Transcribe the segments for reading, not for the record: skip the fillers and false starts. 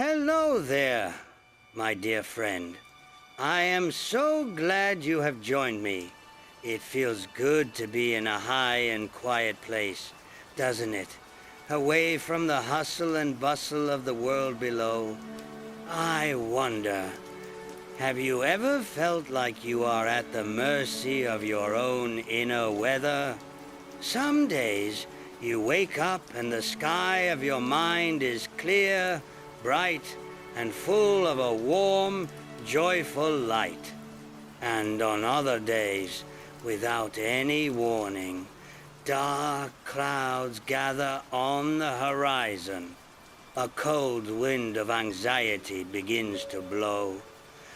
Hello there, my dear friend. I am so glad you have joined me. It feels good to be in a high and quiet place, doesn't it? Away from the hustle and bustle of the world below. I wonder, have you ever felt like you are at the mercy of your own inner weather? Some days you wake up and the sky of your mind is clear, bright, and full of a warm, joyful light. And on other days, without any warning, dark clouds gather on the horizon. A cold wind of anxiety begins to blow,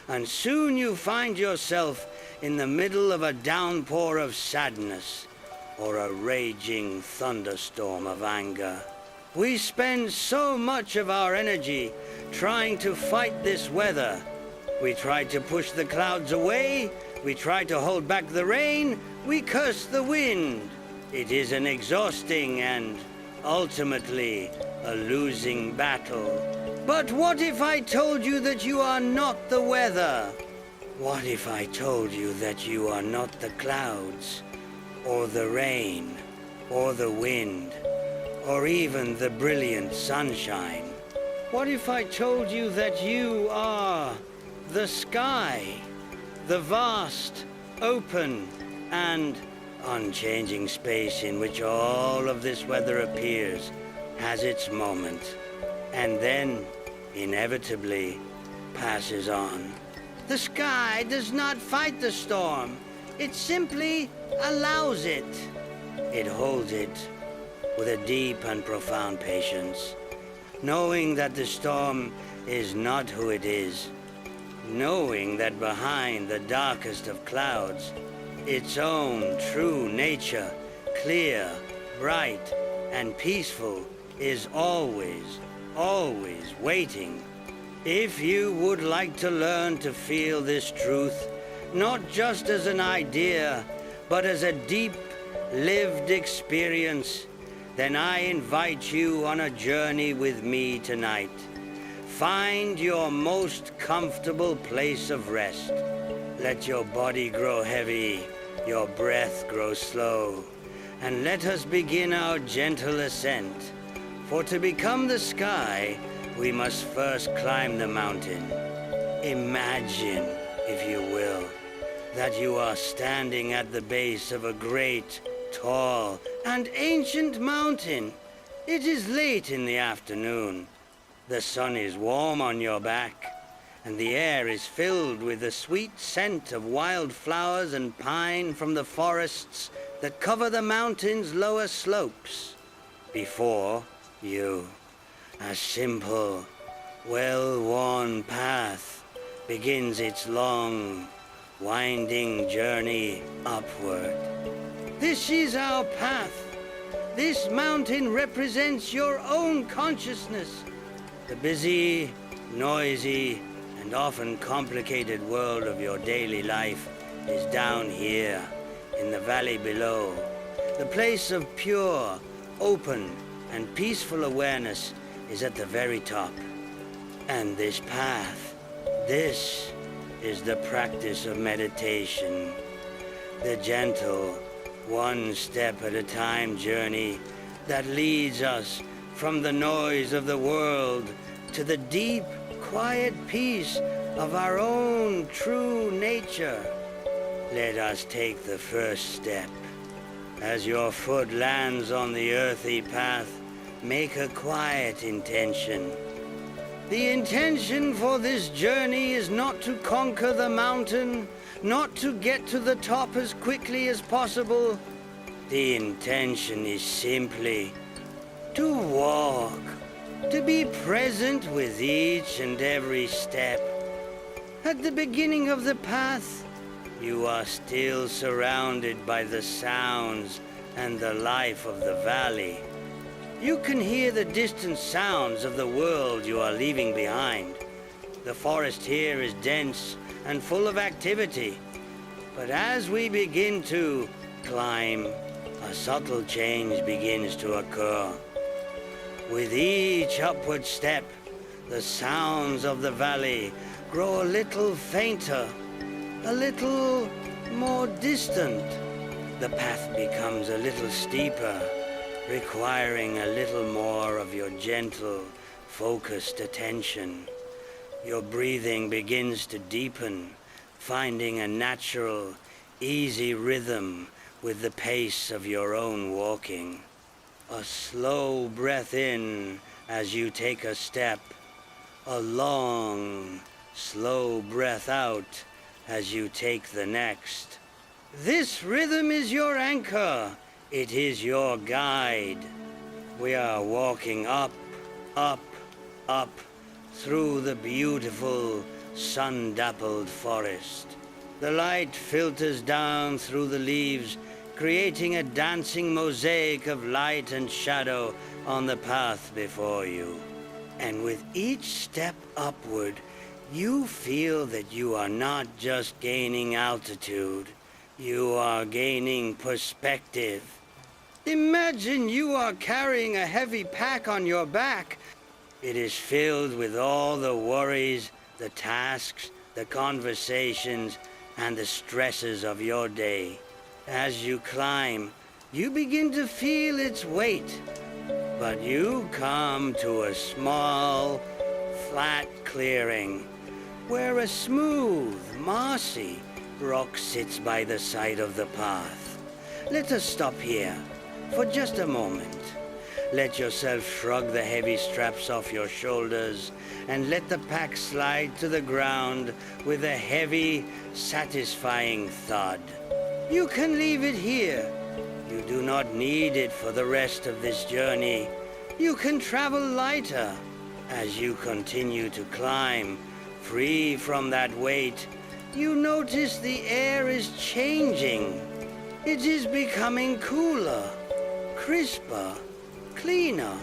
and soon you find yourself in the middle of a downpour of sadness or a raging thunderstorm of anger. We spend so much of our energy trying to fight this weather. We try to push the clouds away, we try to hold back the rain, we curse the wind. It is an exhausting and ultimately a losing battle. But what if I told you that you are not the weather? What if I told you that you are not the clouds, or the rain, or the wind, or even the brilliant sunshine? What if I told you that you are the sky, the vast, open, and unchanging space in which all of this weather appears, has its moment, and then, inevitably, passes on? The sky does not fight the storm. It simply allows it. It holds it with a deep and profound patience, knowing that the storm is not who it is, knowing that behind the darkest of clouds, its own true nature, clear, bright, and peaceful, is always, always waiting. If you would like to learn to feel this truth, not just as an idea, but as a deep, lived experience, then I invite you on a journey with me tonight. Find your most comfortable place of rest. Let your body grow heavy, your breath grow slow, and let us begin our gentle ascent. For to become the sky, we must first climb the mountain. Imagine, if you will, that you are standing at the base of a great, tall, and ancient mountain. It is late in the afternoon. The sun is warm on your back, and the air is filled with the sweet scent of wild flowers and pine from the forests that cover the mountain's lower slopes. Before you, a simple, well-worn path begins its long, winding journey upward. This is our path. This mountain represents your own consciousness. The busy, noisy, and often complicated world of your daily life is down here in the valley below. The place of pure, open, and peaceful awareness is at the very top. And this path, this is the practice of meditation. The gentle, one step at a time journey that leads us from the noise of the world to the deep, quiet peace of our own true nature. Let us take the first step. As your foot lands on the earthy path, make a quiet intention. The intention for this journey is not to conquer the mountain, not to get to the top as quickly as possible. The intention is simply to walk, to be present with each and every step. At the beginning of the path, you are still surrounded by the sounds and the life of the valley. You can hear the distant sounds of the world you are leaving behind. The forest here is dense and full of activity. But as we begin to climb, a subtle change begins to occur. With each upward step, The sounds of the valley grow a little fainter, a little more distant. The path becomes a little steeper, requiring a little more of your gentle, focused attention. Your breathing begins to deepen, finding a natural, easy rhythm with the pace of your own walking. A slow breath in as you take a step, a long, slow breath out as you take the next. This rhythm is your anchor. It is your guide. We are walking up, up, up through the beautiful, sun-dappled forest. The light filters down through the leaves, creating a dancing mosaic of light and shadow on the path before you. And with each step upward, you feel that you are not just gaining altitude, you are gaining perspective. Imagine you are carrying a heavy pack on your back. It is filled with all the worries, the tasks, the conversations, and the stresses of your day. As you climb, you begin to feel its weight, but you come to a small, flat clearing where a smooth, mossy rock sits by the side of the path. Let us stop here for just a moment. Let yourself shrug the heavy straps off your shoulders and let the pack slide to the ground with a heavy, satisfying thud. You can leave it here. You do not need it for the rest of this journey. You can travel lighter as you continue to climb, free from that weight. You notice the air is changing. It is becoming cooler, crisper, cleaner.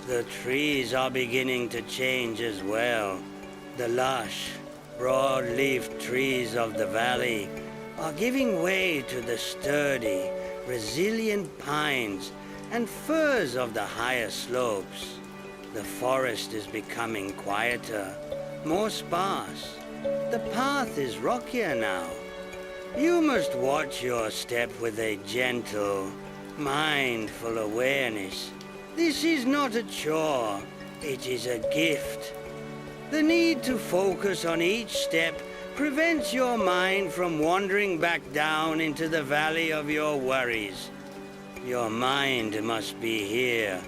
The trees are beginning to change as well. The lush, broad-leafed trees of the valley are giving way to the sturdy, resilient pines and firs of the higher slopes. The forest is becoming quieter, more sparse. The path is rockier now. You must watch your step with a gentle, mindful awareness. This is not a chore, it is a gift. The need to focus on each step prevents your mind from wandering back down into the valley of your worries. Your mind must be here,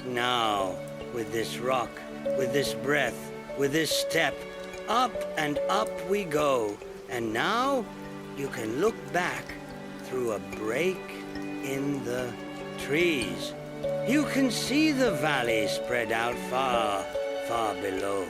now, with this rock, with this breath, with this step. Up and up we go, and now you can look back through a break in the trees. You can see the valley spread out far, far below.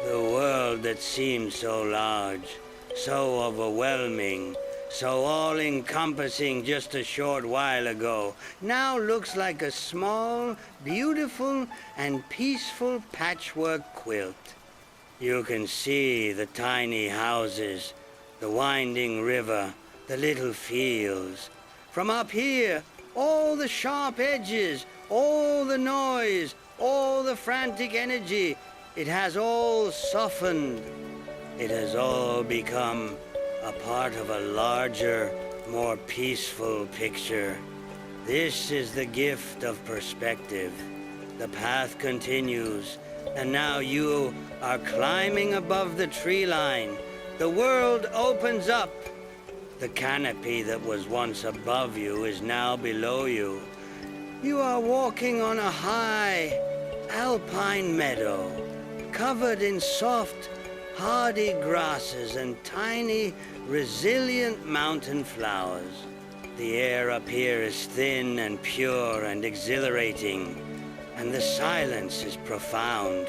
The world that seemed so large, so overwhelming, so all-encompassing just a short while ago, now looks like a small, beautiful, and peaceful patchwork quilt. You can see the tiny houses, the winding river, the little fields. From up here, all the sharp edges, all the noise, all the frantic energy, it has all softened. It has all become a part of a larger, more peaceful picture. This is the gift of perspective. The path continues, and now you are climbing above the tree line. The world opens up. The canopy that was once above you is now below you. You are walking on a high, alpine meadow, covered in soft, hardy grasses and tiny, resilient mountain flowers. The air up here is thin and pure and exhilarating, and the silence is profound.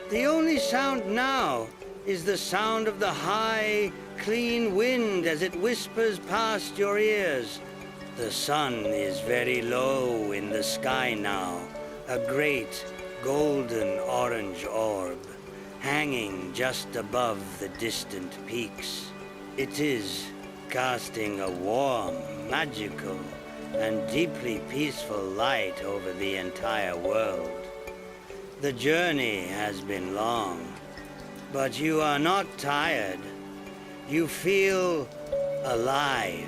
The only sound now is the sound of the high, clean wind as it whispers past your ears. The sun is very low in the sky now, a great golden orange orb, hanging just above the distant peaks. It is casting a warm, magical, and deeply peaceful light over the entire world. The journey has been long, but you are not tired. You feel alive,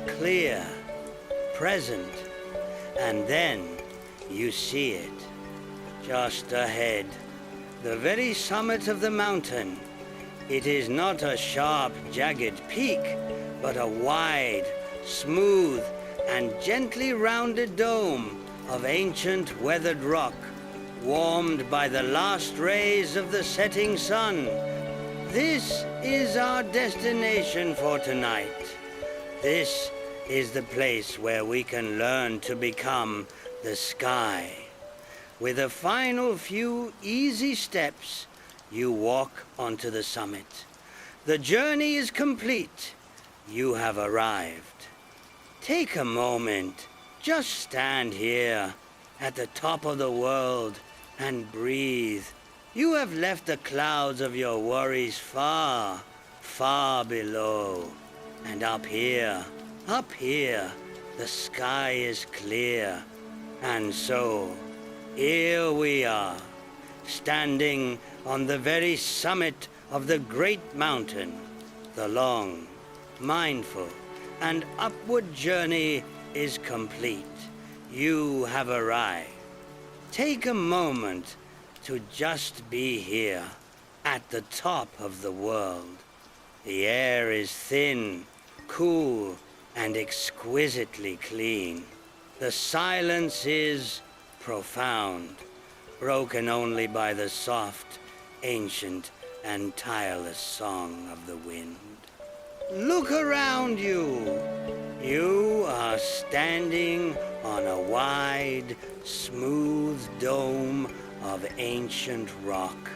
clear, present, and then you see it. Just ahead, the very summit of the mountain. It is not a sharp, jagged peak, but a wide, smooth, and gently rounded dome of ancient weathered rock, warmed by the last rays of the setting sun. This is our destination for tonight. This is the place where we can learn to become the sky. With a final few easy steps, you walk onto the summit. The journey is complete. You have arrived. Take a moment. Just stand here at the top of the world and breathe. You have left the clouds of your worries far, far below. And up here, the sky is clear. And so, here we are, standing on the very summit of the great mountain. The long, mindful, and upward journey is complete. You have arrived. Take a moment to just be here at the top of the world. The air is thin, cool, and exquisitely clean. The silence is profound, broken only by the soft, ancient, and tireless song of the wind. Look around you. You are standing on a wide, smooth dome of ancient rock,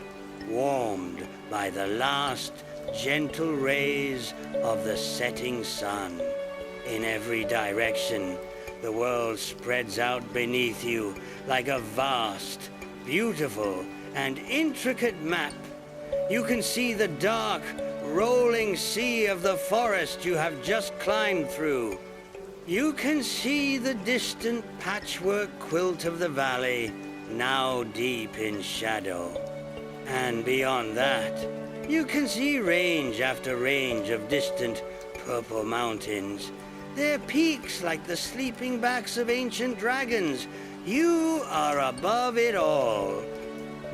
warmed by the last gentle rays of the setting sun. In every direction, the world spreads out beneath you like a vast, beautiful, and intricate map. You can see the dark, rolling sea of the forest you have just climbed through. You can see the distant patchwork quilt of the valley, now deep in shadow. And beyond that, you can see range after range of distant purple mountains. Their peaks like the sleeping backs of ancient dragons. You are above it all,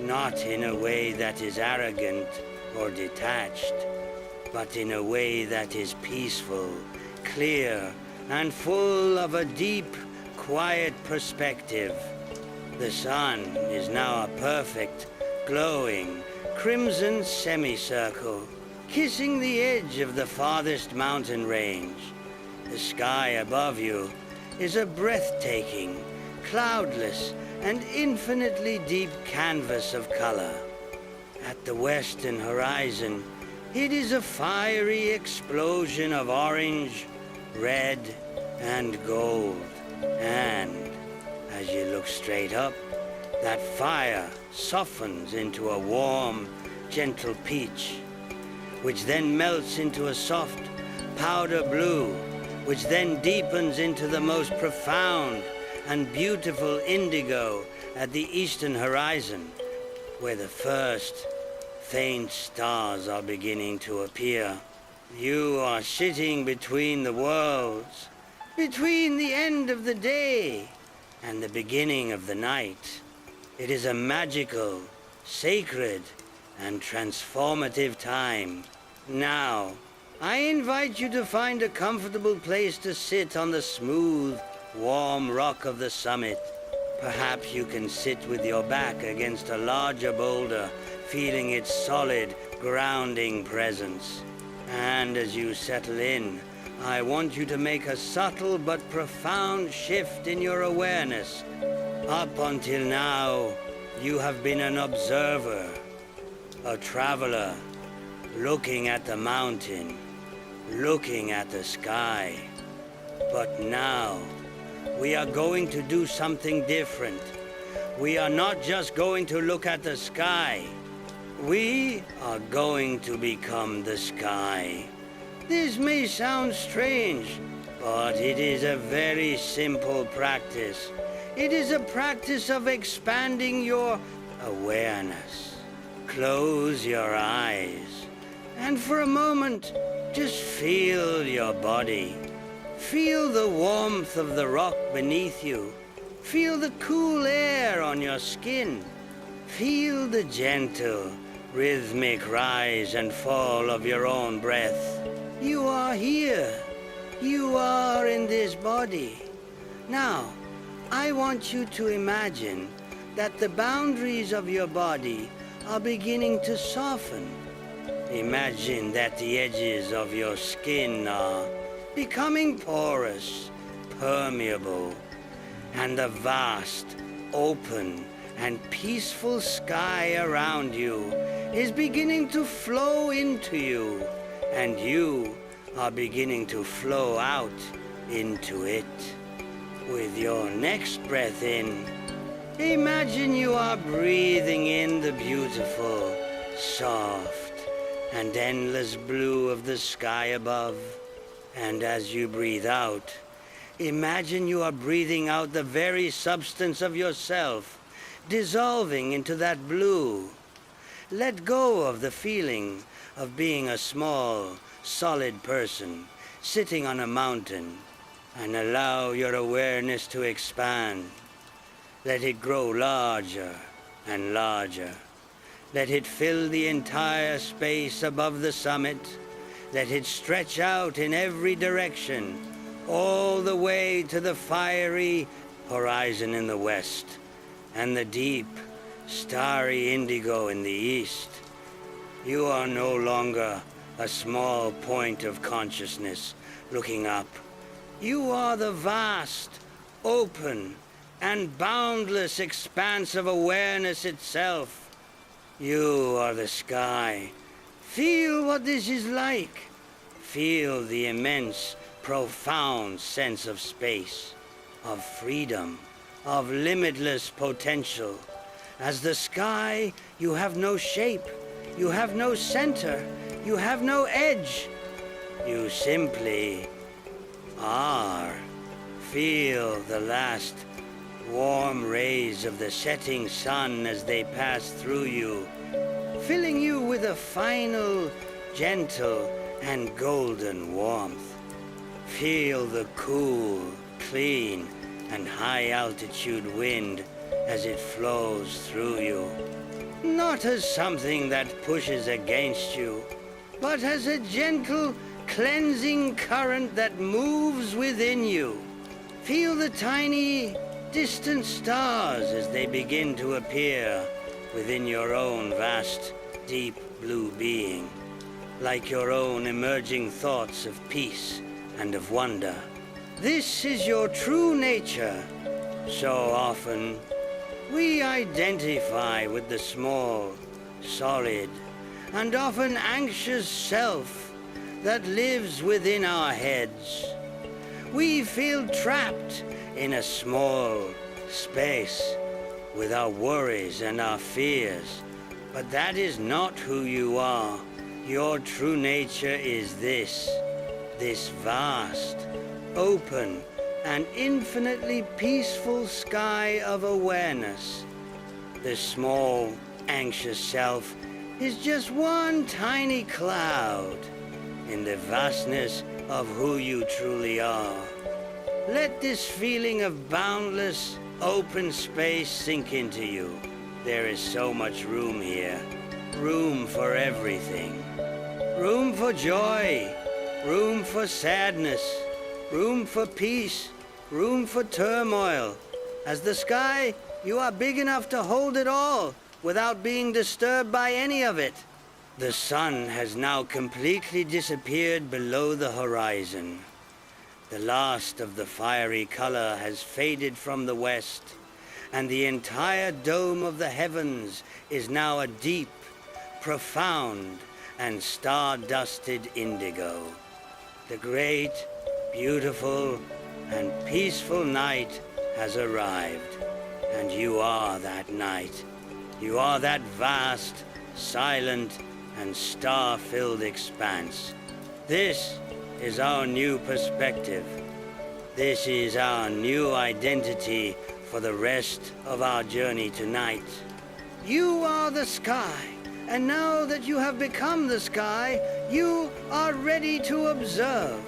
not in a way that is arrogant or detached, but in a way that is peaceful, clear, and full of a deep, quiet perspective. The sun is now a perfect, glowing, crimson semicircle, kissing the edge of the farthest mountain range. The sky above you is a breathtaking, cloudless, and infinitely deep canvas of color. At the western horizon, it is a fiery explosion of orange, red, and gold. And as you look straight up, that fire softens into a warm, gentle peach, which then melts into a soft powder blue, which then deepens into the most profound and beautiful indigo at the eastern horizon, where the first faint stars are beginning to appear. You are sitting between the worlds, between the end of the day and the beginning of the night. It is a magical, sacred, and transformative time. Now, I invite you to find a comfortable place to sit on the smooth, warm rock of the summit. Perhaps you can sit with your back against a larger boulder, feeling its solid, grounding presence. And as you settle in, I want you to make a subtle but profound shift in your awareness. Up until now, you have been an observer, a traveler, looking at the mountain, looking at the sky. But now, we are going to do something different. We are not just going to look at the sky. We are going to become the sky. This may sound strange, but it is a very simple practice. It is a practice of expanding your awareness. Close your eyes, and for a moment, just feel your body. Feel the warmth of the rock beneath you. Feel the cool air on your skin. Feel the gentle, rhythmic rise and fall of your own breath. You are here. You are in this body. Now, I want you to imagine that the boundaries of your body are beginning to soften. Imagine that the edges of your skin are becoming porous, permeable, and the vast, open, and peaceful sky around you is beginning to flow into you, and you are beginning to flow out into it. With your next breath in, imagine you are breathing in the beautiful, soft, and endless blue of the sky above. And as you breathe out, imagine you are breathing out the very substance of yourself, dissolving into that blue. Let go of the feeling of being a small, solid person sitting on a mountain, and allow your awareness to expand. Let it grow larger and larger. Let it fill the entire space above the summit. Let it stretch out in every direction, all the way to the fiery horizon in the west, and the deep, starry indigo in the east. You are no longer a small point of consciousness looking up. You are the vast, open, and boundless expanse of awareness itself. You are the sky. Feel what this is like. Feel the immense, profound sense of space, of freedom, of limitless potential. As the sky, you have no shape, you have no center, you have no edge. You simply are. Feel the last warm rays of the setting sun as they pass through you, filling you with a final, gentle, and golden warmth. Feel the cool, clean, and high-altitude wind as it flows through you, not as something that pushes against you, but as a gentle, cleansing current that moves within you. Feel the tiny, distant stars as they begin to appear within your own vast, deep blue being, like your own emerging thoughts of peace and of wonder. This is your true nature. So often, we identify with the small, solid, and often anxious self that lives within our heads. We feel trapped in a small space with our worries and our fears. But that is not who you are. Your true nature is this vast, open, and infinitely peaceful sky of awareness. The small, anxious self is just one tiny cloud in the vastness of who you truly are. Let this feeling of boundless, open space sink into you. There is so much room here. Room for everything. Room for joy. Room for sadness. Room for peace. Room for turmoil. As the sky, you are big enough to hold it all without being disturbed by any of it. The sun has now completely disappeared below the horizon. The last of the fiery color has faded from the west, and the entire dome of the heavens is now a deep, profound, and star-dusted indigo. The great, beautiful, and peaceful night has arrived, and you are that night. You are that vast, silent, and star-filled expanse. This is our new perspective. This is our new identity for the rest of our journey tonight. You are the sky, and now that you have become the sky, you are ready to observe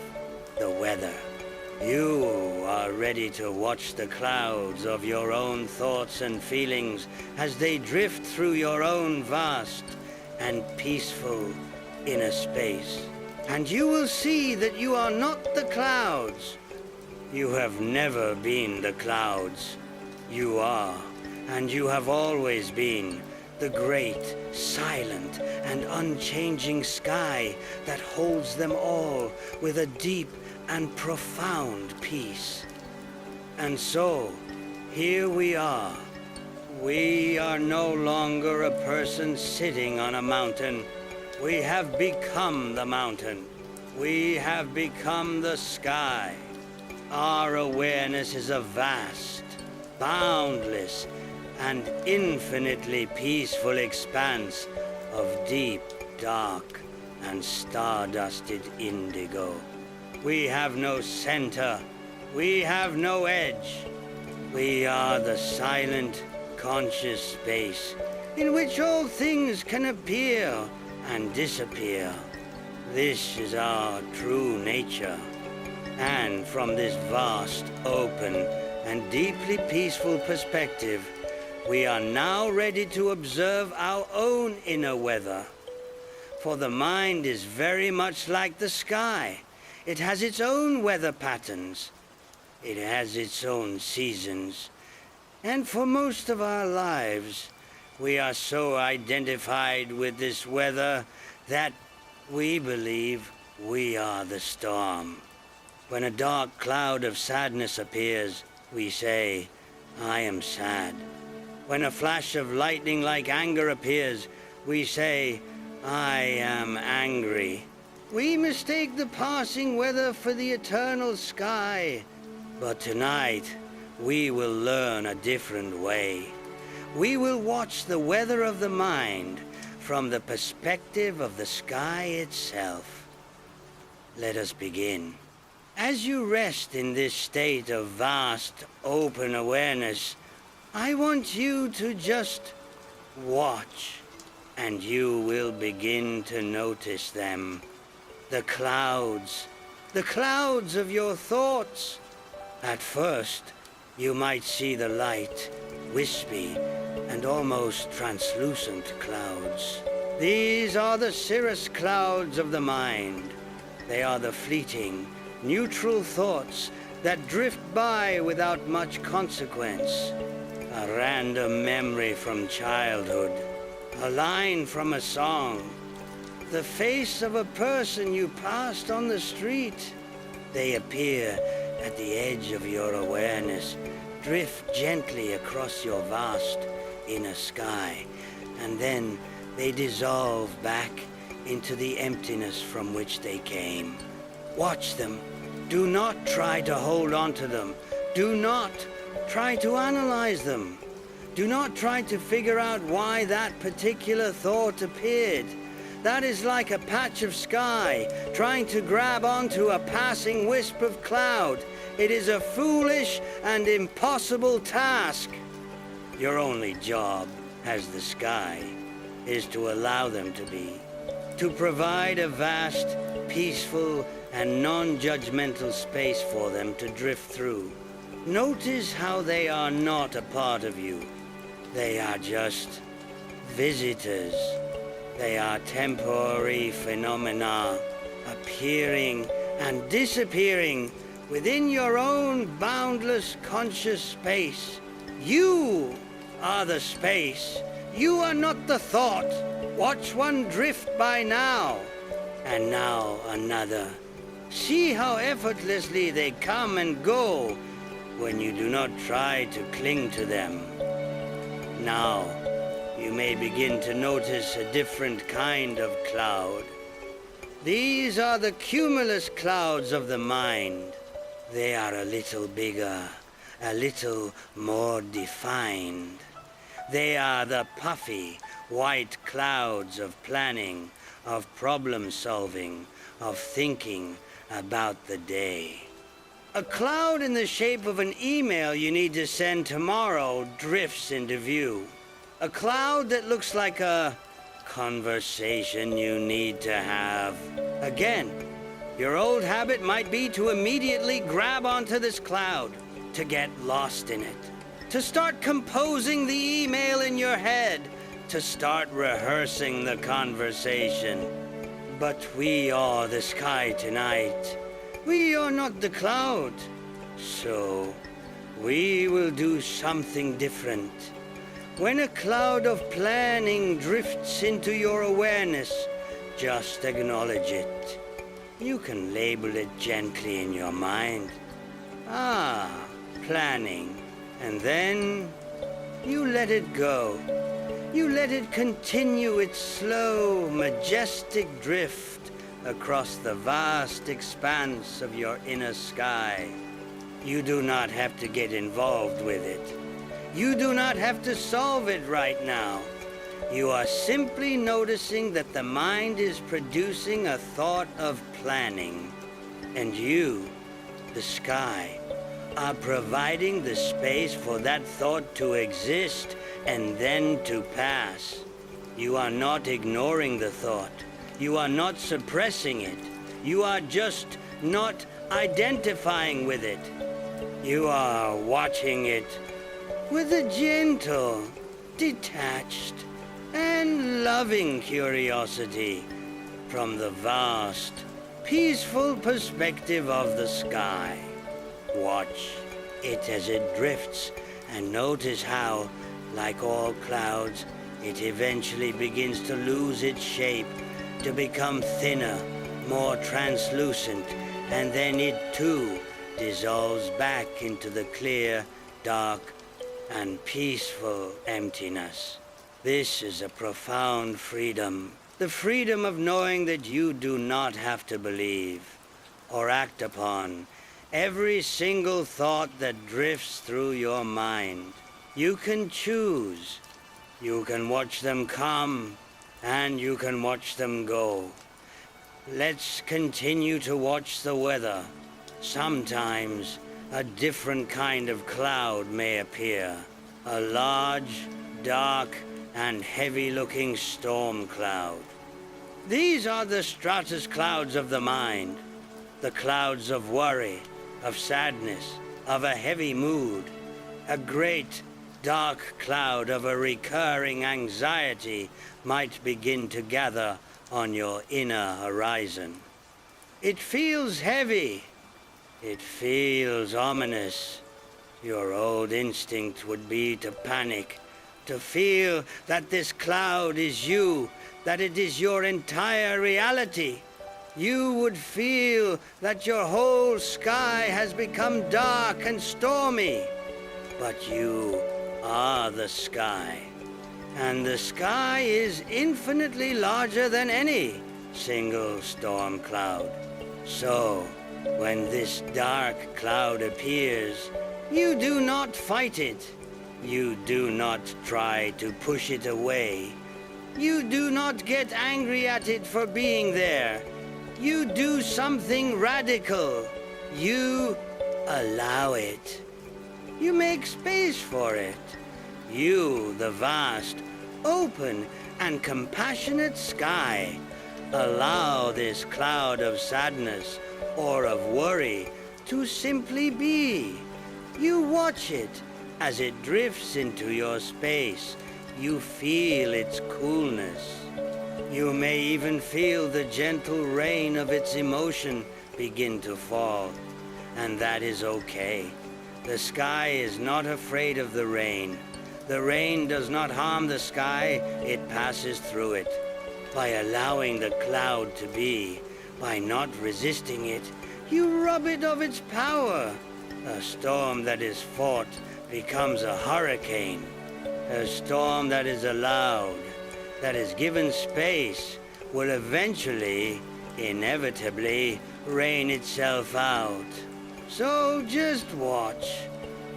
the weather. You are ready to watch the clouds of your own thoughts and feelings as they drift through your own vast and peaceful inner space. And you will see that you are not the clouds. You have never been the clouds. You are, and you have always been, the great, silent, and unchanging sky that holds them all with a deep and profound peace. And so, here we are. We are no longer a person sitting on a mountain. We have become the mountain. We have become the sky. Our awareness is a vast, boundless, and infinitely peaceful expanse of deep, dark, and star-dusted indigo. We have no center. We have no edge. We are the silent, conscious space in which all things can appear and disappear. This is our true nature. And from this vast, open, and deeply peaceful perspective, we are now ready to observe our own inner weather. For the mind is very much like the sky. It has its own weather patterns. It has its own seasons. And for most of our lives, we are so identified with this weather that we believe we are the storm. When a dark cloud of sadness appears, we say, I am sad. When a flash of lightning like anger appears, we say, I am angry. We mistake the passing weather for the eternal sky. But tonight, we will learn a different way. We will watch the weather of the mind from the perspective of the sky itself. Let us begin. As you rest in this state of vast, open awareness, I want you to just watch, and you will begin to notice them. The clouds of your thoughts. At first, you might see the light, wispy, and almost translucent clouds. These are the cirrus clouds of the mind. They are the fleeting, neutral thoughts that drift by without much consequence. A random memory from childhood, a line from a song, the face of a person you passed on the street. They appear at the edge of your awareness, drift gently across your vast inner sky, and then they dissolve back into the emptiness from which they came. Watch them. Do not try to hold on to them. Do not try to analyze them. Do not try to figure out why that particular thought appeared. That is like a patch of sky trying to grab onto a passing wisp of cloud. It is a foolish and impossible task. Your only job as the sky is to allow them to be, to provide a vast, peaceful, and non-judgmental space for them to drift through. Notice how they are not a part of you. They are just visitors. They are temporary phenomena appearing and disappearing within your own boundless conscious space. You are the space. You are not the thought. Watch one drift by now, and now another. See how effortlessly they come and go when you do not try to cling to them. Now, you may begin to notice a different kind of cloud. These are the cumulus clouds of the mind. They are a little bigger, a little more defined. They are the puffy, white clouds of planning, of problem solving, of thinking about the day. A cloud in the shape of an email you need to send tomorrow drifts into view. A cloud that looks like a conversation you need to have. Again, your old habit might be to immediately grab onto this cloud, to get lost in it, to start composing the email in your head, to start rehearsing the conversation. But we are the sky tonight. We are not the cloud. So, we will do something different. When a cloud of planning drifts into your awareness, just acknowledge it. You can label it gently in your mind. Ah, planning. And then you let it go. You let it continue its slow, majestic drift across the vast expanse of your inner sky. You do not have to get involved with it. You do not have to solve it right now. You are simply noticing that the mind is producing a thought of planning. And you, the sky, are providing the space for that thought to exist and then to pass. You are not ignoring the thought. You are not suppressing it. You are just not identifying with it. You are watching it with a gentle, detached, and loving curiosity from the vast, peaceful perspective of the sky. Watch it as it drifts and notice how, like all clouds, it eventually begins to lose its shape, to become thinner, more translucent, and then it too dissolves back into the clear, dark, and peaceful emptiness. This is a profound freedom, the freedom of knowing that you do not have to believe or act upon every single thought that drifts through your mind. You can choose. You can watch them come, and you can watch them go. Let's continue to watch the weather. Sometimes a different kind of cloud may appear. A large, dark, and heavy-looking storm cloud. These are the stratus clouds of the mind, the clouds of worry, of sadness, of a heavy mood, a great, dark cloud of a recurring anxiety might begin to gather on your inner horizon. It feels heavy. It feels ominous. Your old instinct would be to panic, to feel that this cloud is you, that it is your entire reality. You would feel that your whole sky has become dark and stormy. But you are the sky. And the sky is infinitely larger than any single storm cloud. So, when this dark cloud appears, you do not fight it. You do not try to push it away. You do not get angry at it for being there. You do something radical. You allow it. You make space for it. You, the vast, open, and compassionate sky, allow this cloud of sadness or of worry to simply be. You watch it as it drifts into your space. You feel its coolness. You may even feel the gentle rain of its emotion begin to fall. And that is okay. The sky is not afraid of the rain. The rain does not harm the sky, it passes through it. By allowing the cloud to be, by not resisting it, you rob it of its power. A storm that is fought becomes a hurricane. A storm that is allowed, that is given space, will eventually, inevitably, rain itself out. So just watch.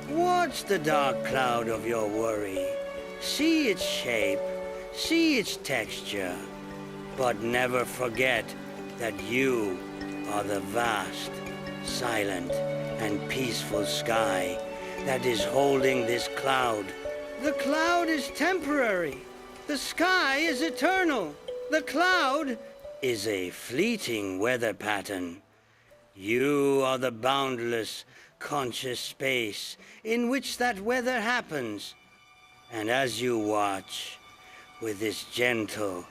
Watch the dark cloud of your worry. See its shape, see its texture, but never forget that you are the vast, silent, and peaceful sky that is holding this cloud, The cloud is temporary. The sky is eternal. The cloud is a fleeting weather pattern. You are the boundless, conscious space in which that weather happens. And as you watch, with this gentle,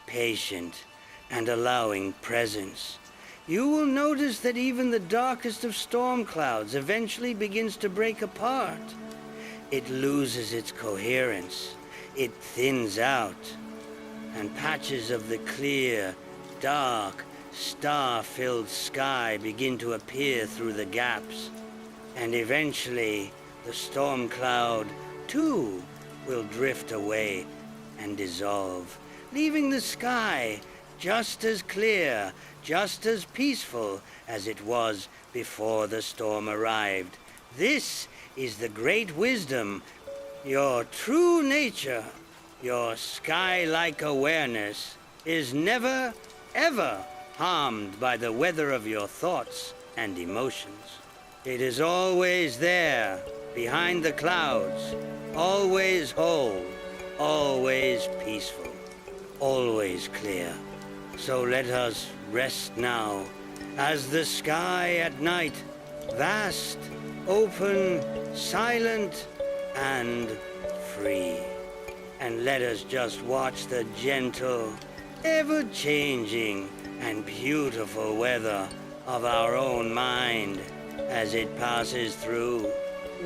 patient, and allowing presence, you will notice that even the darkest of storm clouds eventually begins to break apart. It loses its coherence. It thins out, and patches of the clear, dark, star-filled sky begin to appear through the gaps. And eventually, the storm cloud, too, will drift away and dissolve, leaving the sky just as clear, just as peaceful as it was before the storm arrived. This is the great wisdom. Your true nature, your sky-like awareness, is never, ever harmed by the weather of your thoughts and emotions. It is always there, behind the clouds, always whole, always peaceful, always clear. So let us rest now, as the sky at night, vast, open, silent, and free. And let us just watch the gentle, ever-changing, and beautiful weather of our own mind as it passes through,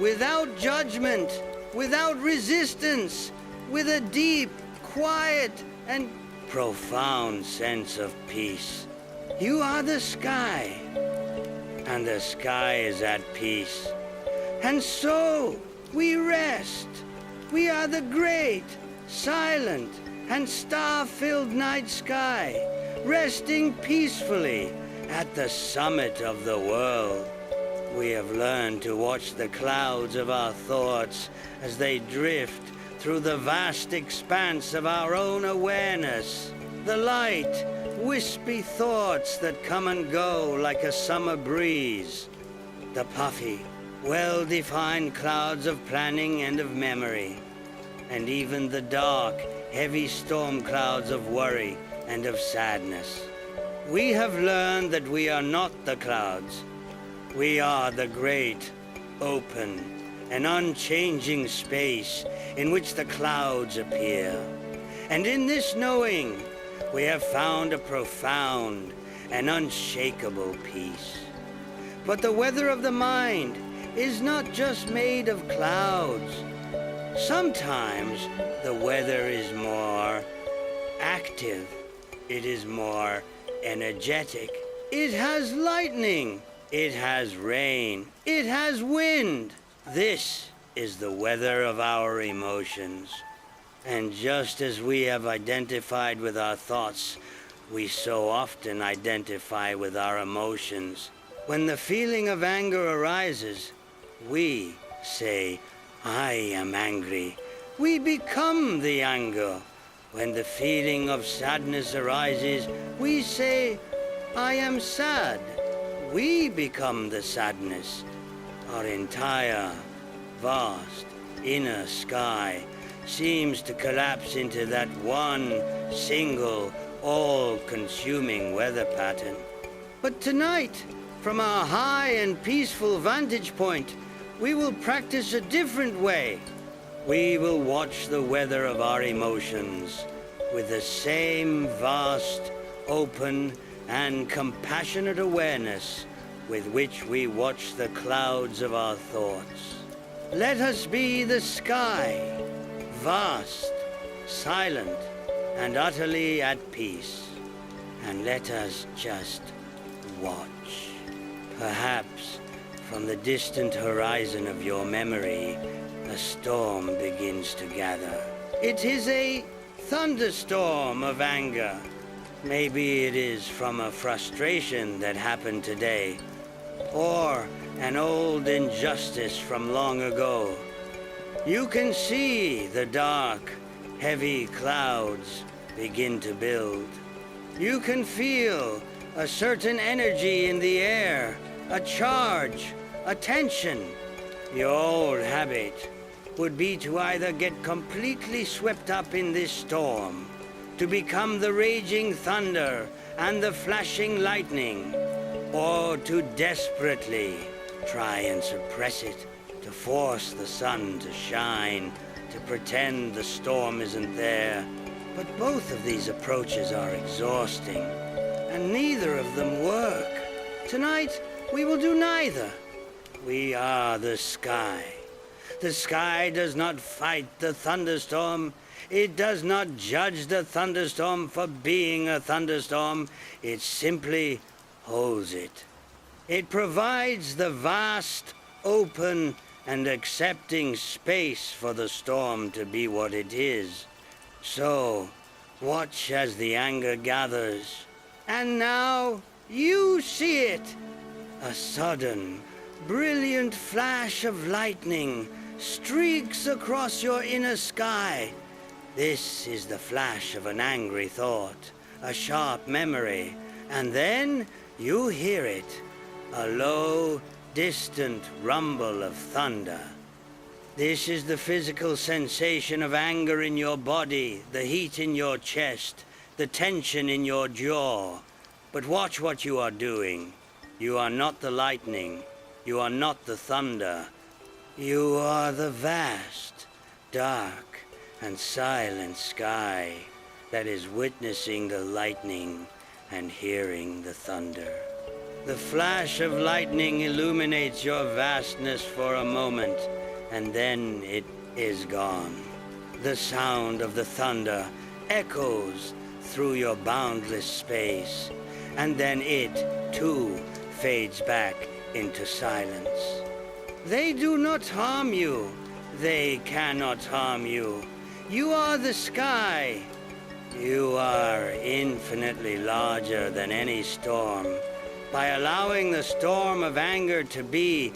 without judgment, without resistance, with a deep, quiet, and profound sense of peace. You are the sky, and the sky is at peace. And so we rest. We are the great, silent, and star-filled night sky, resting peacefully at the summit of the world. We have learned to watch the clouds of our thoughts as they drift through the vast expanse of our own awareness. The light, wispy thoughts that come and go like a summer breeze. The puffy, well-defined clouds of planning and of memory. And even the dark, heavy storm clouds of worry and of sadness. We have learned that we are not the clouds. We are the great, open, and unchanging space in which the clouds appear. And in this knowing, we have found a profound and unshakable peace. But the weather of the mind is not just made of clouds. Sometimes the weather is more active. It is more energetic. It has lightning. It has rain. It has wind. This is the weather of our emotions. And just as we have identified with our thoughts, we so often identify with our emotions. When the feeling of anger arises, we say, I am angry. We become the anger. When the feeling of sadness arises, we say, I am sad. We become the sadness. Our entire, vast, inner sky seems to collapse into that one single, all-consuming weather pattern. But tonight, from our high and peaceful vantage point, we will practice a different way. We will watch the weather of our emotions with the same vast, open, and compassionate awareness with which we watch the clouds of our thoughts. Let us be the sky, vast, silent, and utterly at peace. And let us just watch. Perhaps from the distant horizon of your memory, a storm begins to gather. It is a thunderstorm of anger. Maybe it is from a frustration that happened today, or an old injustice from long ago. You can see the dark, heavy clouds begin to build. You can feel a certain energy in the air, a charge, a tension. Your old habit, would be to either get completely swept up in this storm, to become the raging thunder and the flashing lightning, or to desperately try and suppress it, to force the sun to shine, to pretend the storm isn't there. But both of these approaches are exhausting, and neither of them work. Tonight, we will do neither. We are the sky. The sky does not fight the thunderstorm. It does not judge the thunderstorm for being a thunderstorm. It simply holds it. It provides the vast, open, and accepting space for the storm to be what it is. So, watch as the anger gathers. And now, you see it! A sudden, brilliant flash of lightning streaks across your inner sky. This is the flash of an angry thought, a sharp memory, and then you hear it, a low, distant rumble of thunder. This is the physical sensation of anger in your body, the heat in your chest, the tension in your jaw. But watch what you are doing. You are not the lightning. You are not the thunder. You are the vast, dark, and silent sky that is witnessing the lightning and hearing the thunder. The flash of lightning illuminates your vastness for a moment, and then it is gone. The sound of the thunder echoes through your boundless space, and then it, too, fades back into silence. They do not harm you. They cannot harm you. You are the sky. You are infinitely larger than any storm. By allowing the storm of anger to be,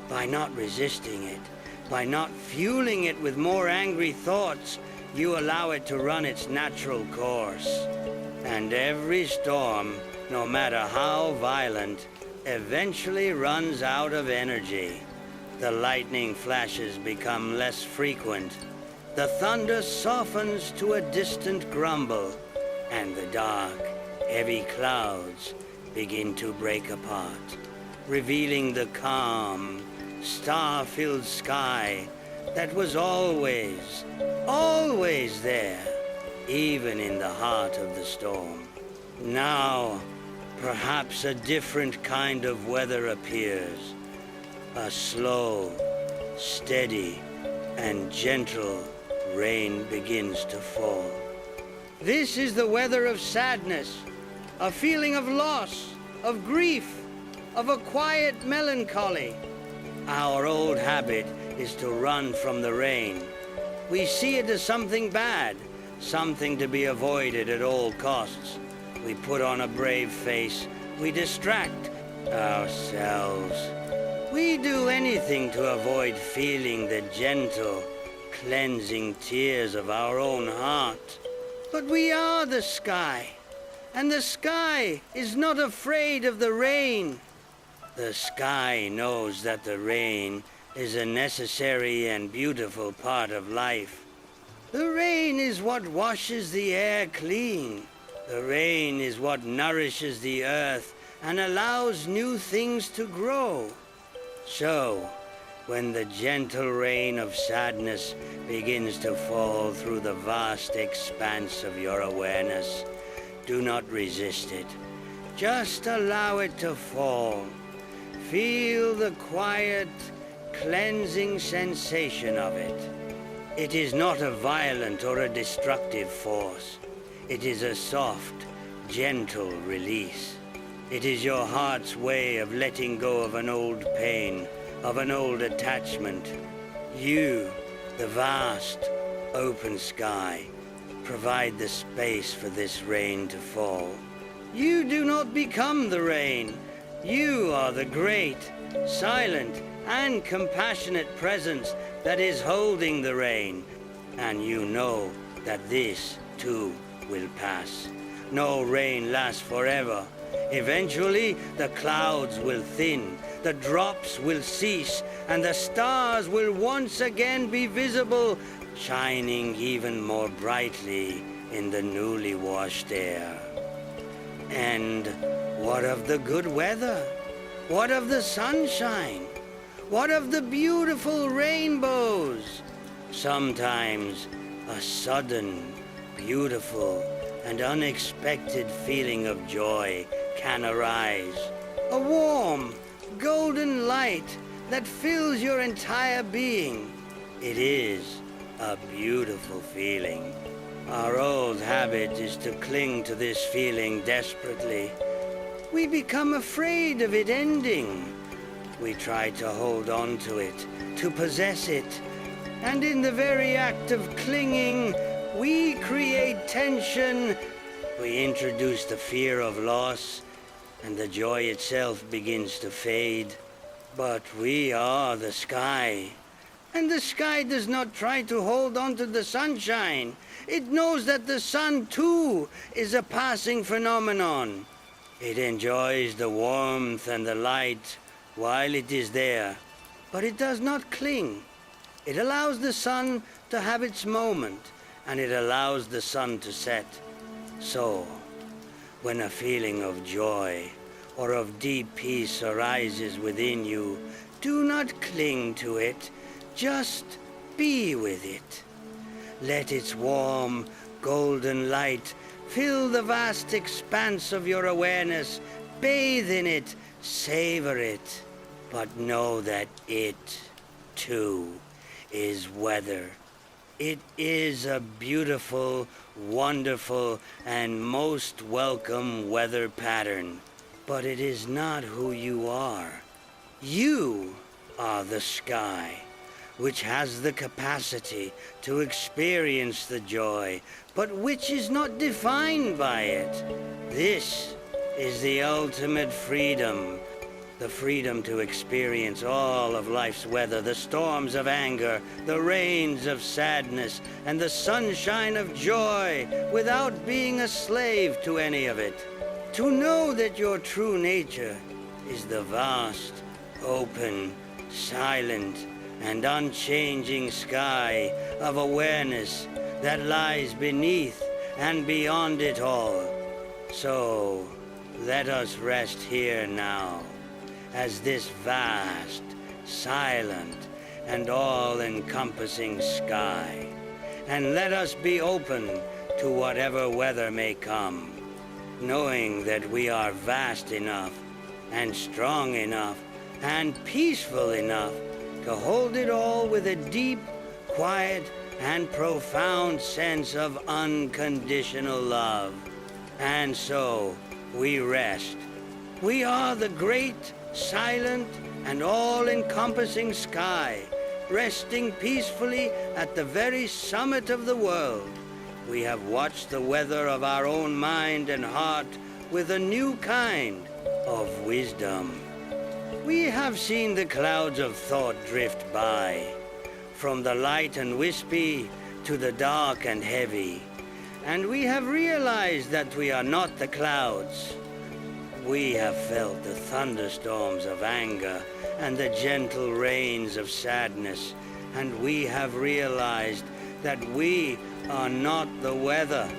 by not resisting it, by not fueling it with more angry thoughts, you allow it to run its natural course. And every storm, no matter how violent, eventually runs out of energy. The lightning flashes become less frequent. The thunder softens to a distant grumble, and the dark, heavy clouds begin to break apart, revealing the calm, star-filled sky that was always, always there, even in the heart of the storm. Now, perhaps a different kind of weather appears. A slow, steady, and gentle rain begins to fall. This is the weather of sadness, a feeling of loss, of grief, of a quiet melancholy. Our old habit is to run from the rain. We see it as something bad, something to be avoided at all costs. We put on a brave face. We distract ourselves. We do anything to avoid feeling the gentle, cleansing tears of our own heart. But we are the sky, and the sky is not afraid of the rain. The sky knows that the rain is a necessary and beautiful part of life. The rain is what washes the air clean. The rain is what nourishes the earth and allows new things to grow. So, when the gentle rain of sadness begins to fall through the vast expanse of your awareness, do not resist it. Just allow it to fall. Feel the quiet, cleansing sensation of it. It is not a violent or a destructive force. It is a soft, gentle release. It is your heart's way of letting go of an old pain, of an old attachment. You, the vast, open sky, provide the space for this rain to fall. You do not become the rain. You are the great, silent, and compassionate presence that is holding the rain. And you know that this, too, will pass. No rain lasts forever. Eventually, the clouds will thin, the drops will cease, and the stars will once again be visible, shining even more brightly in the newly washed air. And what of the good weather? What of the sunshine? What of the beautiful rainbows? Sometimes a sudden, beautiful, and unexpected feeling of joy can arise. A warm, golden light that fills your entire being. It is a beautiful feeling. Our old habit is to cling to this feeling desperately. We become afraid of it ending. We try to hold on to it, to possess it. And in the very act of clinging, we create tension. We introduce the fear of loss, and the joy itself begins to fade. But we are the sky. And the sky does not try to hold on to the sunshine. It knows that the sun, too, is a passing phenomenon. It enjoys the warmth and the light while it is there, but it does not cling. It allows the sun to have its moment, and it allows the sun to set. So, when a feeling of joy or of deep peace arises within you, do not cling to it. Just be with it. Let its warm, golden light fill the vast expanse of your awareness. Bathe in it, savor it, but know that it, too, is weather. It is a beautiful, wonderful, and most welcome weather pattern, but it is not who you are. You are the sky, which has the capacity to experience the joy, but which is not defined by it. This is the ultimate freedom, the freedom to experience all of life's weather, the storms of anger, the rains of sadness, and the sunshine of joy, without being a slave to any of it. To know that your true nature is the vast, open, silent, and unchanging sky of awareness that lies beneath and beyond it all. So, let us rest here now, as this vast, silent, and all-encompassing sky, and let us be open to whatever weather may come, knowing that we are vast enough, and strong enough, and peaceful enough to hold it all with a deep, quiet, and profound sense of unconditional love. And so, we rest. We are the great, silent, and all-encompassing sky, resting peacefully at the very summit of the world. We have watched the weather of our own mind and heart with a new kind of wisdom. We have seen the clouds of thought drift by, from the light and wispy to the dark and heavy, and we have realized that we are not the clouds. We have felt the thunderstorms of anger and the gentle rains of sadness, and we have realized that we are not the weather.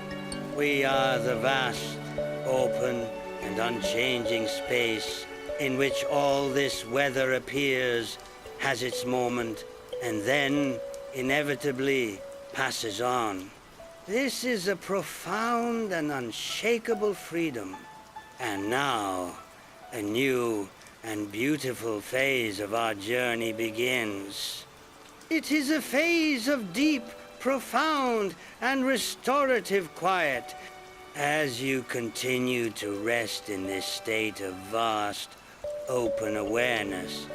We are the vast, open, and unchanging space in which all this weather appears, has its moment, and then inevitably passes on. This is a profound and unshakable freedom. And now, a new and beautiful phase of our journey begins. It is a phase of deep, profound, and restorative quiet. As you continue to rest in this state of vast, open awareness,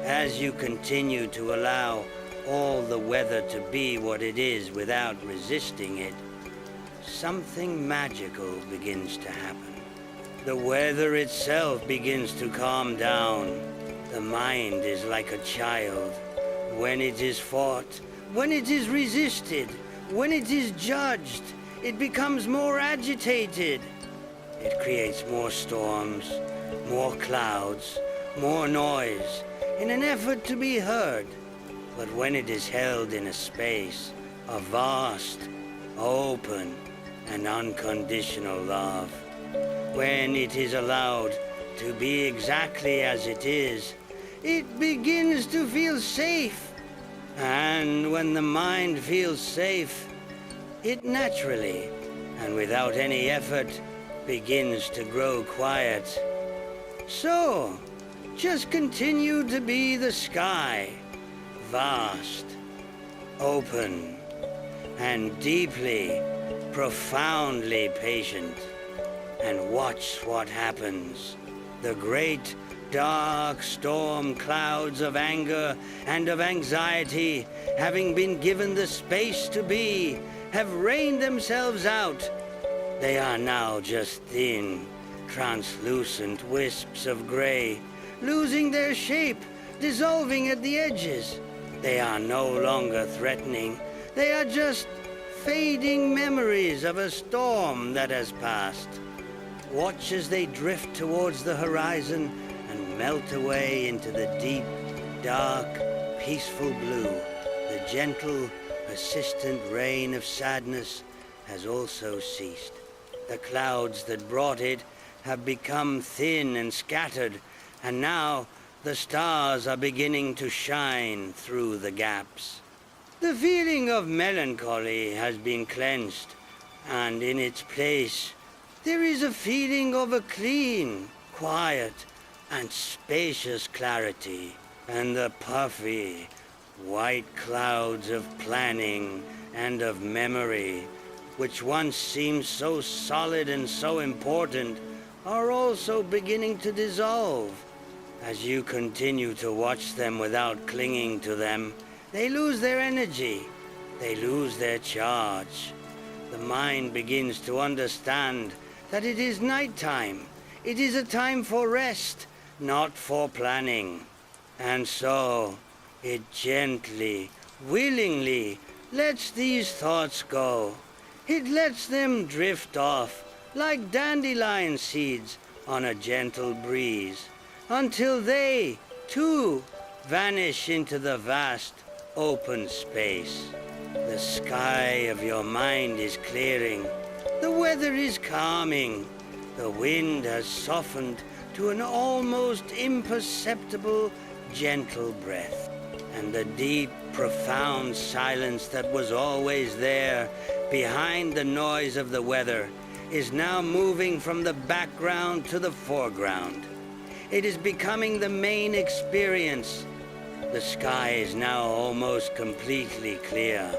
as you continue to allow all the weather to be what it is without resisting it, something magical begins to happen. The weather itself begins to calm down. The mind is like a child. When it is fought, when it is resisted, when it is judged, it becomes more agitated. It creates more storms, more clouds, more noise, in an effort to be heard. But when it is held in a space of vast, open, and unconditional love, when it is allowed to be exactly as it is, it begins to feel safe. And when the mind feels safe, it naturally, and without any effort, begins to grow quiet. So, just continue to be the sky, vast, open, and deeply, profoundly patient, and watch what happens. The great, dark storm clouds of anger and of anxiety, having been given the space to be, have rained themselves out. They are now just thin, translucent wisps of gray, losing their shape, dissolving at the edges. They are no longer threatening. They are just fading memories of a storm that has passed. Watch as they drift towards the horizon and melt away into the deep, dark, peaceful blue. The gentle, persistent rain of sadness has also ceased. The clouds that brought it have become thin and scattered, and now the stars are beginning to shine through the gaps. The feeling of melancholy has been cleansed, and in its place there is a feeling of a clean, quiet, and spacious clarity, and the puffy, white clouds of planning and of memory, which once seemed so solid and so important, are also beginning to dissolve. As you continue to watch them without clinging to them, they lose their energy, they lose their charge. The mind begins to understand that it is nighttime. It is a time for rest, not for planning. And so, it gently, willingly lets these thoughts go. It lets them drift off like dandelion seeds on a gentle breeze, until they, too, vanish into the vast, open space. The sky of your mind is clearing. The weather is calming. The wind has softened to an almost imperceptible, gentle breath. And the deep, profound silence that was always there behind the noise of the weather is now moving from the background to the foreground. It is becoming the main experience. The sky is now almost completely clear.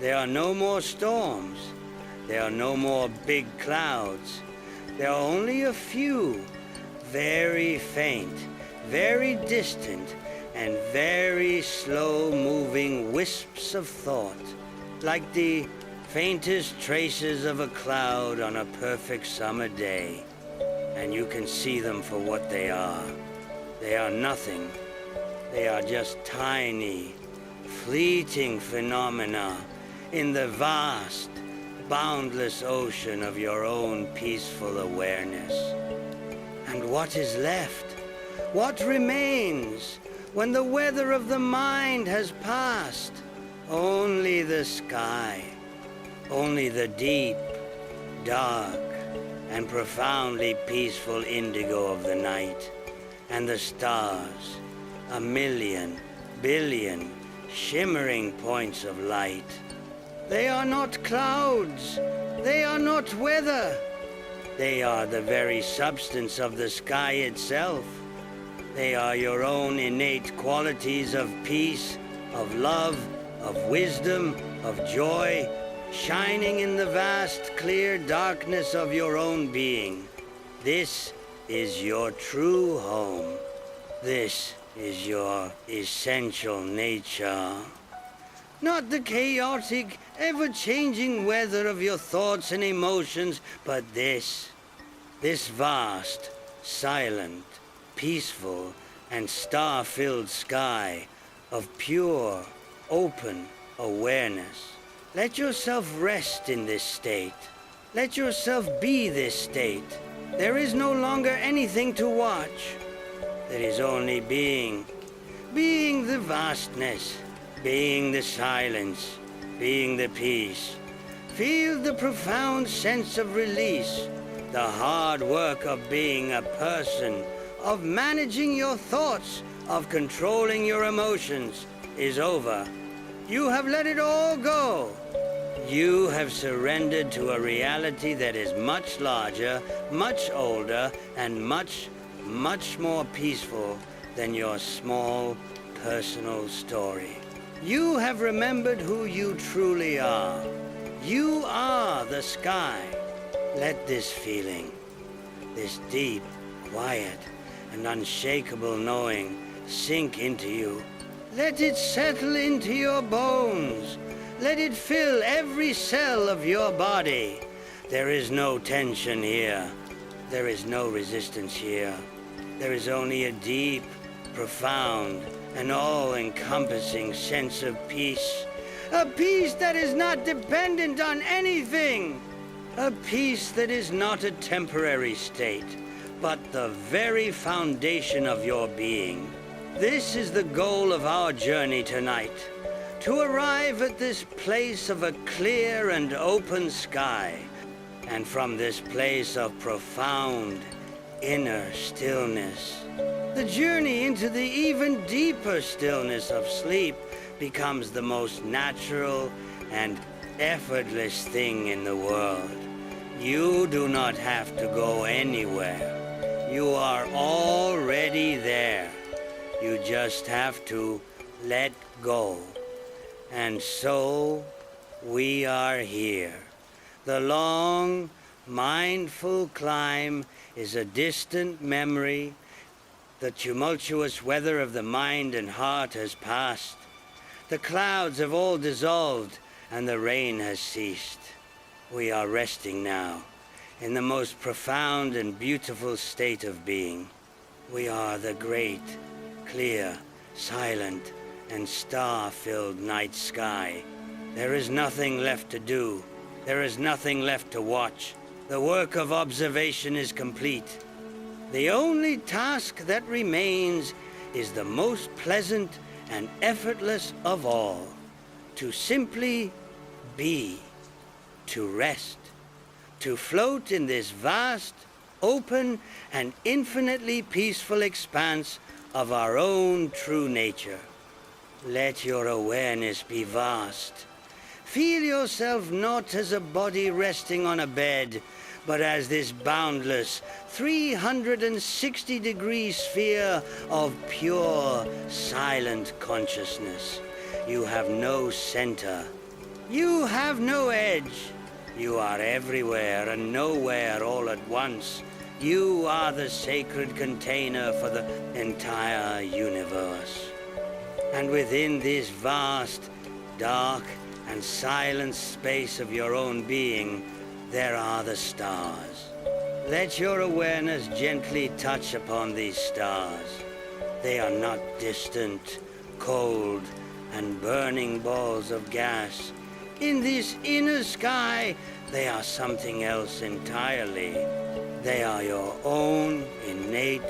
There are no more storms. There are no more big clouds. There are only a few, very faint, very distant, and very slow-moving wisps of thought, like the faintest traces of a cloud on a perfect summer day. And you can see them for what they are. They are nothing. They are just tiny, fleeting phenomena in the vast, boundless ocean of your own peaceful awareness. And what is left? What remains when the weather of the mind has passed? Only the sky, only the deep, dark, and profoundly peaceful indigo of the night, and the stars, a million, billion, shimmering points of light. They are not clouds. They are not weather. They are the very substance of the sky itself. They are your own innate qualities of peace, of love, of wisdom, of joy, shining in the vast, clear darkness of your own being. This is your true home. This is your essential nature. Not the chaotic, ever-changing weather of your thoughts and emotions, but this vast, silent, peaceful, and star-filled sky of pure, open awareness. Let yourself rest in this state. Let yourself be this state. There is no longer anything to watch. There is only being. Being the vastness, being the silence, being the peace. Feel the profound sense of release, the hard work of being a person, of managing your thoughts, of controlling your emotions is over. You have let it all go. You have surrendered to a reality that is much larger, much older, and much, much more peaceful than your small, personal story. You have remembered who you truly are. You are the sky. Let this feeling, this deep, quiet, and unshakable knowing sink into you. Let it settle into your bones. Let it fill every cell of your body. There is no tension here. There is no resistance here. There is only a deep, profound, and all-encompassing sense of peace. A peace that is not dependent on anything. A peace that is not a temporary state, but the very foundation of your being. This is the goal of our journey tonight. To arrive at this place of a clear and open sky, and from this place of profound inner stillness, the journey into the even deeper stillness of sleep becomes the most natural and effortless thing in the world. You do not have to go anywhere. You are already there. You just have to let go. And so, we are here. The long, mindful climb is a distant memory. The tumultuous weather of the mind and heart has passed. The clouds have all dissolved, and the rain has ceased. We are resting now, in the most profound and beautiful state of being. We are the great, clear, silent, and star-filled night sky. There is nothing left to do. There is nothing left to watch. The work of observation is complete. The only task that remains is the most pleasant and effortless of all, to simply be, to rest, to float in this vast, open, and infinitely peaceful expanse of our own true nature. Let your awareness be vast. Feel yourself not as a body resting on a bed, but as this boundless 360-degree sphere of pure, silent consciousness. You have no center. You have no edge. You are everywhere and nowhere all at once. You are the sacred container for the entire universe. And within this vast, dark, and silent space of your own being, there are the stars. Let your awareness gently touch upon these stars. They are not distant, cold, and burning balls of gas. In this inner sky, they are something else entirely. They are your own innate,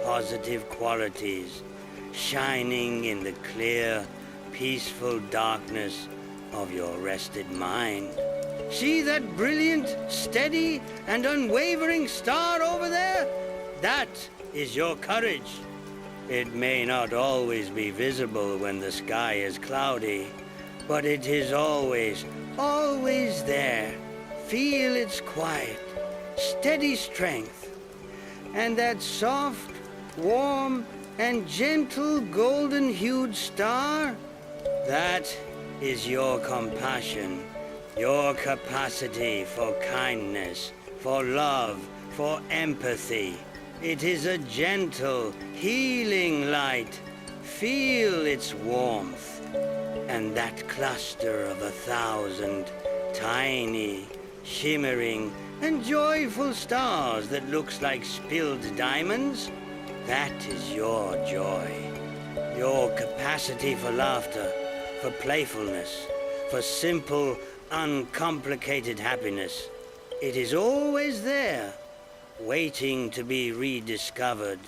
positive qualities, shining in the clear, peaceful darkness of your rested mind. See that brilliant, steady, and unwavering star over there? That is your courage. It may not always be visible when the sky is cloudy, but it is always, always there. Feel its quiet, steady strength. And that soft, warm, and gentle golden-hued star, that is your compassion, your capacity for kindness, for love, for empathy. It is a gentle, healing light. Feel its warmth. And that cluster of 1,000 tiny, shimmering, and joyful stars that looks like spilled diamonds, that is your joy. Your capacity for laughter, for playfulness, for simple, uncomplicated happiness. It is always there, waiting to be rediscovered.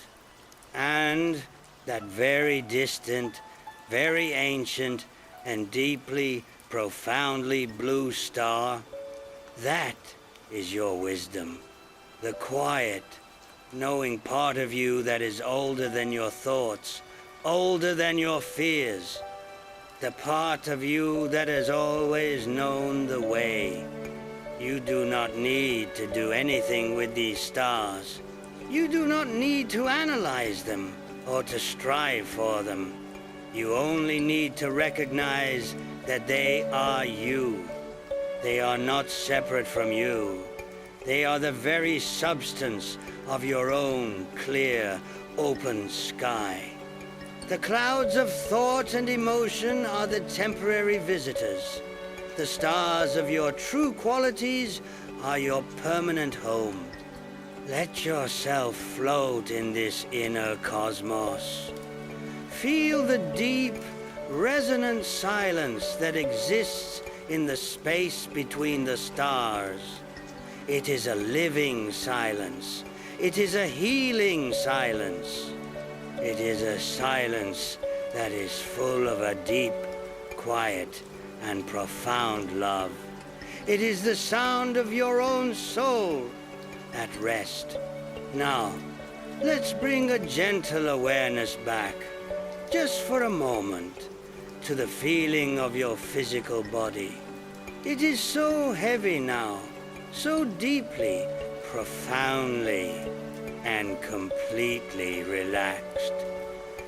And that very distant, very ancient, and deeply, profoundly blue star, that is your wisdom. The quiet, knowing part of you that is older than your thoughts, older than your fears. The part of you that has always known the way. You do not need to do anything with these stars. You do not need to analyze them or to strive for them. You only need to recognize that they are you. They are not separate from you. They are the very substance of your own clear, open sky. The clouds of thought and emotion are the temporary visitors. The stars of your true qualities are your permanent home. Let yourself float in this inner cosmos. Feel the deep, resonant silence that exists in the space between the stars. It is a living silence. It is a healing silence. It is a silence that is full of a deep, quiet, and profound love. It is the sound of your own soul at rest. Now, let's bring a gentle awareness back, just for a moment, to the feeling of your physical body. It is so heavy now, so deeply, profoundly, and completely relaxed.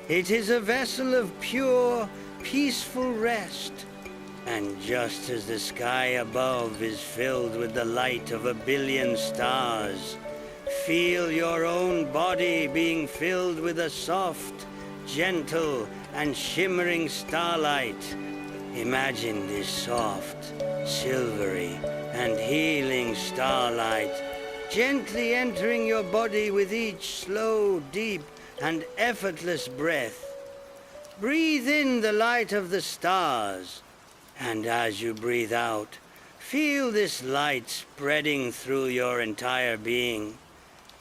It is a vessel of pure, peaceful rest. And just as the sky above is filled with the light of 1 billion stars, feel your own body being filled with a soft, gentle, and shimmering starlight. Imagine this soft, silvery, and healing starlight gently entering your body with each slow, deep, and effortless breath. Breathe in the light of the stars. And as you breathe out, feel this light spreading through your entire being.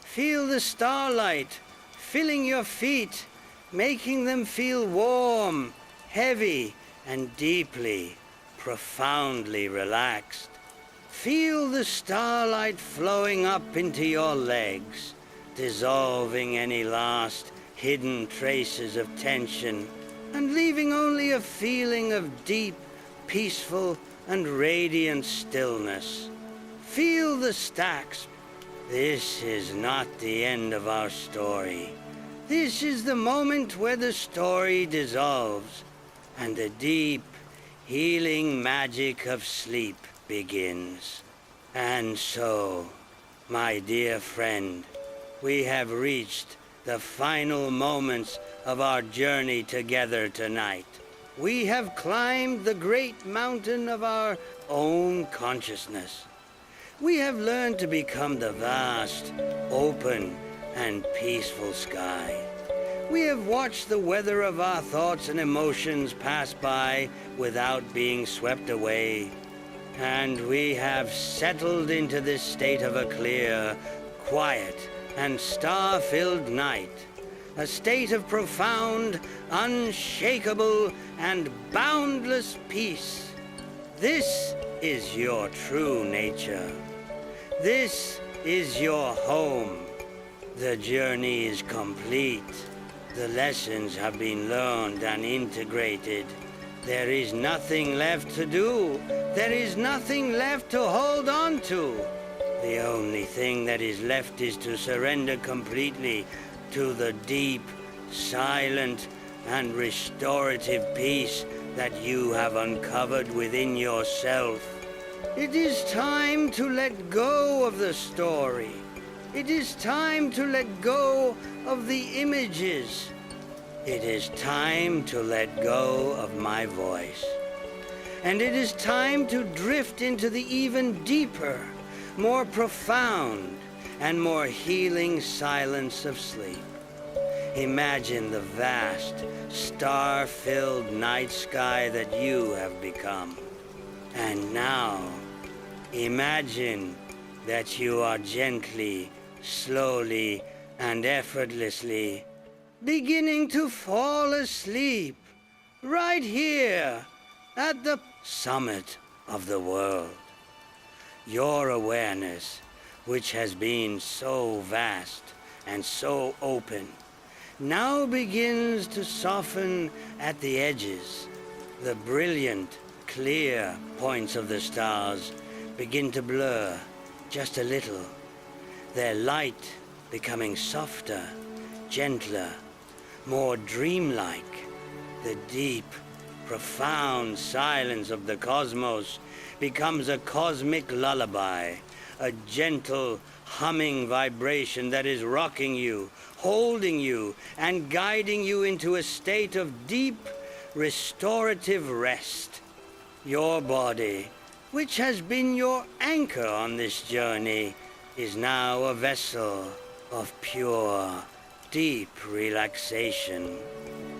Feel the starlight filling your feet, making them feel warm, heavy, and deeply, profoundly relaxed. Feel the starlight flowing up into your legs, dissolving any last hidden traces of tension, and leaving only a feeling of deep, peaceful and radiant stillness. Feel the stacks. This is not the end of our story. This is the moment where the story dissolves and the deep, healing magic of sleep begins. And so, my dear friend, we have reached the final moments of our journey together tonight. We have climbed the great mountain of our own consciousness. We have learned to become the vast, open, and peaceful sky. We have watched the weather of our thoughts and emotions pass by without being swept away. And we have settled into this state of a clear, quiet, and star-filled night. A state of profound, unshakable, and boundless peace. This is your true nature. This is your home. The journey is complete. The lessons have been learned and integrated. There is nothing left to do. There is nothing left to hold on to. The only thing that is left is to surrender completely to the deep, silent, and restorative peace that you have uncovered within yourself. It is time to let go of the story. It is time to let go of the images. It is time to let go of my voice. And it is time to drift into the even deeper, more profound, and more healing silence of sleep. Imagine the vast, star-filled night sky that you have become. And now, imagine that you are gently, slowly, and effortlessly beginning to fall asleep right here at the summit of the world. Your awareness, which has been so vast and so open, now begins to soften at the edges. The brilliant, clear points of the stars begin to blur just a little, their light becoming softer, gentler, more dreamlike. The deep, profound silence of the cosmos becomes a cosmic lullaby, a gentle, humming vibration that is rocking you, holding you, and guiding you into a state of deep, restorative rest. Your body, which has been your anchor on this journey, is now a vessel of pure, deep relaxation.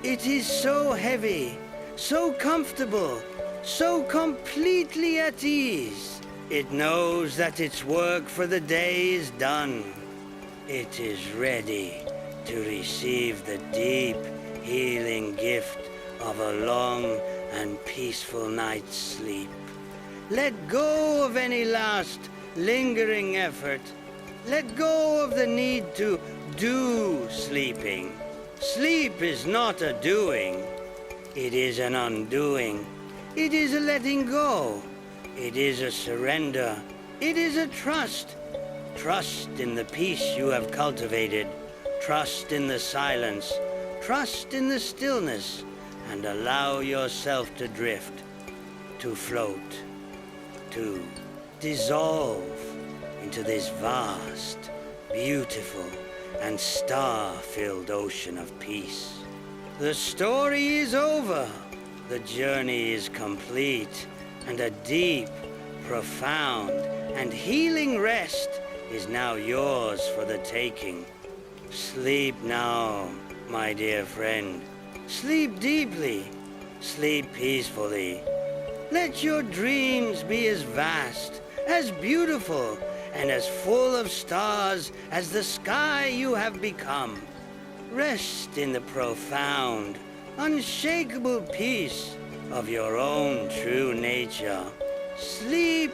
It is so heavy, so comfortable, so completely at ease. It knows that its work for the day is done. It is ready to receive the deep, healing gift of a long and peaceful night's sleep. Let go of any last, lingering effort. Let go of the need to do sleeping. Sleep is not a doing. It is an undoing. It is a letting go. It is a surrender. It is a trust. Trust in the peace you have cultivated. Trust in the silence. Trust in the stillness. And allow yourself to drift, to float, to dissolve into this vast, beautiful, and star-filled ocean of peace. The story is over. The journey is complete, and a deep, profound, and healing rest is now yours for the taking. Sleep now, my dear friend. Sleep deeply. Sleep peacefully. Let your dreams be as vast, as beautiful, and as full of stars as the sky you have become. Rest in the profound, unshakable peace of your own true nature. Sleep